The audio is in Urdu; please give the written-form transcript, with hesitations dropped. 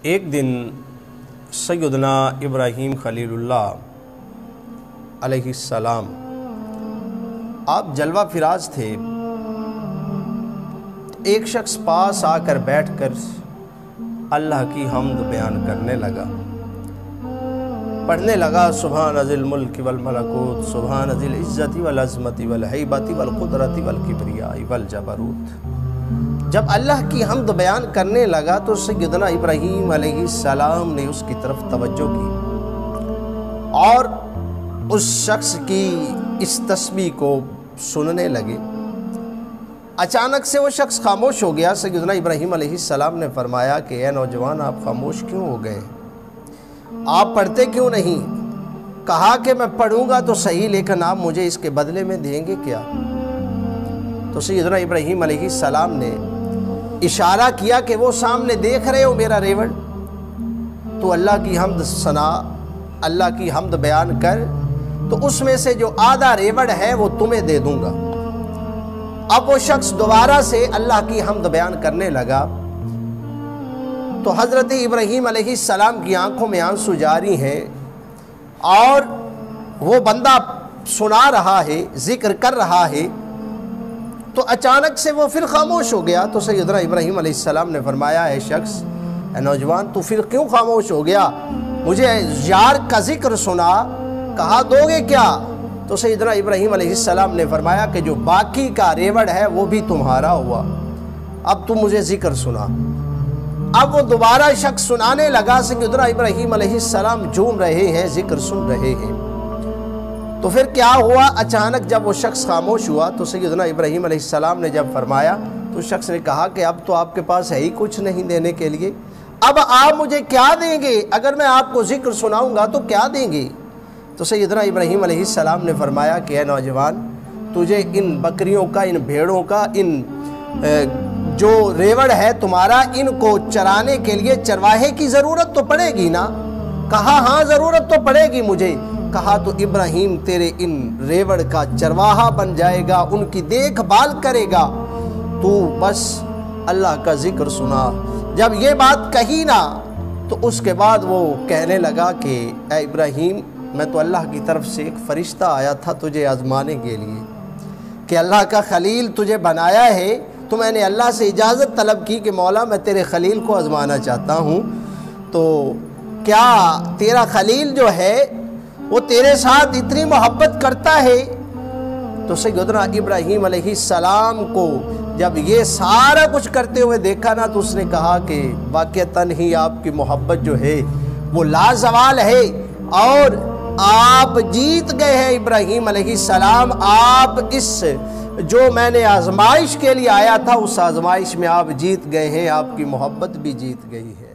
ایک دن سیدنا ابراہیم خلیل اللہ علیہ السلام آپ جلوہ فراز تھے۔ ایک شخص پاس آ کر بیٹھ کر اللہ کی حمد بیان کرنے لگا، پڑھنے لگا سبحان ذی الملک والملکوت، سبحان ذی العزت والعظمت والہیبت والقدرت والکبریاء والجبروت۔ جب اللہ کی حمد بیان کرنے لگا تو سیدنا ابراہیم علیہ السلام نے اس کی طرف توجہ کی اور اس شخص کی اس تسبیح کو سننے لگے۔ اچانک سے وہ شخص خاموش ہو گیا۔ سیدنا ابراہیم علیہ السلام نے فرمایا کہ اے نوجوان، آپ خاموش کیوں ہو گئے؟ آپ پڑھتے کیوں نہیں؟ کہا کہ میں پڑھوں گا تو صحیح، لیکن آپ مجھے اس کے بدلے میں دیں گے کیا؟ تو سیدنا ابراہیم علیہ السلام نے اشارہ کیا کہ وہ سامنے دیکھ رہے ہو میرا ریوڑ، تو اللہ کی حمد سنا، اللہ کی حمد بیان کر، تو اس میں سے جو آدھا ریوڑ ہے وہ تمہیں دے دوں گا۔ اب وہ شخص دوبارہ سے اللہ کی حمد بیان کرنے لگا تو حضرت ابراہیم علیہ السلام کی آنکھوں میں آنسو جاری ہیں اور وہ بندہ سنا رہا ہے، ذکر کر رہا ہے، تو اچانک سے وہ پھر خاموش ہو گیا۔ تو سیدنا ابراہیم علیہ السلام نے فرمایا اے شخص، اے نوجوان، تو پھر کیوں خاموش ہو گیا؟ مجھے یار کا ذکر سنا، کہا دو گے کیا؟ تو سیدنا ابراہیم علیہ السلام نے فرمایا کہ جو باقی کا ریوڑ ہے وہ بھی تمہارا ہوا، اب تم مجھے ذکر سنا۔ اب وہ دوبارہ شخص سنانے لگا، سیدنا ابراہیم علیہ السلام جھوم رہے ہیں، ذکر سن رہے ہیں۔ تو پھر کیا ہوا؟ اچانک جب وہ شخص خاموش ہوا تو سیدنا ابراہیم علیہ السلام نے جب فرمایا تو شخص نے کہا کہ اب تو آپ کے پاس ہے ہی کچھ نہیں دینے کے لیے، اب آپ مجھے کیا دیں گے؟ اگر میں آپ کو ذکر سناؤں گا تو کیا دیں گے؟ تو سیدنا ابراہیم علیہ السلام نے فرمایا کہ اے نوجوان، تجھے ان بکریوں کا، ان بھیڑوں کا، ان جو ریوڑ ہے تمہارا، ان کو چرانے کے لیے چرواہے کی ضرورت تو پڑے گی نا؟ کہا ہاں ضرورت تو پڑے گی مجھے۔ کہا تو ابراہیم تیرے ان ریوڑ کا چرواہا بن جائے گا، ان کی دیکھ بھال کرے گا، تو بس اللہ کا ذکر سنا۔ جب یہ بات کہی نا تو اس کے بعد وہ کہنے لگا کہ اے ابراہیم، میں تو اللہ کی طرف سے ایک فرشتہ آیا تھا تجھے آزمانے کے لیے کہ اللہ کا خلیل تجھے بنایا ہے، تو میں نے اللہ سے اجازت طلب کی کہ مولا میں تیرے خلیل کو آزمانا چاہتا ہوں، تو کیا تیرا خلیل جو ہے وہ تیرے ساتھ اتنی محبت کرتا ہے؟ تو سیدنا ابراہیم علیہ السلام کو جب یہ سارا کچھ کرتے ہوئے دیکھا نا تو اس نے کہا کہ واقعتاً ہی آپ کی محبت جو ہے وہ لازوال ہے، اور آپ جیت گئے ہیں ابراہیم علیہ السلام۔ آپ اس جو میں نے آزمائش کے لیے آیا تھا اس آزمائش میں آپ جیت گئے ہیں، آپ کی محبت بھی جیت گئی ہے۔